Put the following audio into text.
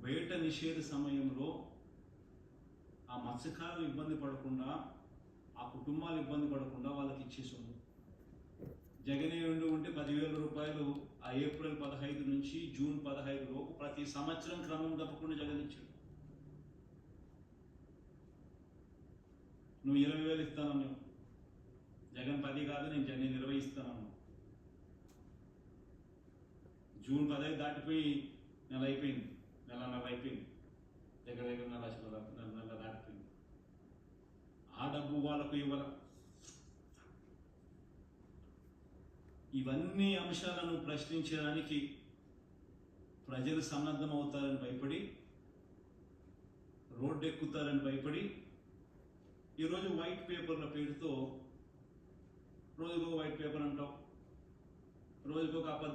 వేట నిషేధ సమయంలో ఆ మత్స్యకారులు ఇబ్బంది పడకుండా, ఆ కుటుంబాలు ఇబ్బంది పడకుండా వాళ్ళకి ఇచ్చేసాము. జగనే ఉంటే 10,000 రూపాయలు ఆ ఏప్రిల్ 15 నుంచి జూన్ 15 లోపు ప్రతి సంవత్సరం క్రమం తప్పకుండా జగన్ ఇచ్చాడు. నువ్వు 20,000 ఇస్తానన్నావు, జగన్ 10 కాదు నేను 20 ఇస్తానన్నావు. జూన్ 15 దాటిపోయి నెల అయిపోయింది, నెలన్నర అయిపోయింది, దగ్గర దగ్గర నెల దాటిపోయింది. ఆ డబ్బు వాళ్ళకు ఇవ్వాల. ఇవన్నీ అంశాలను ప్రశ్నించడానికి ప్రజలు సన్నద్ధమవుతారని భయపడి, రోడ్డెక్కుతారని భయపడి ఈరోజు వైట్ పేపర్ల పేరుతో రోజుకో వైట్ పేపర్ అంటావు, రోజుకొక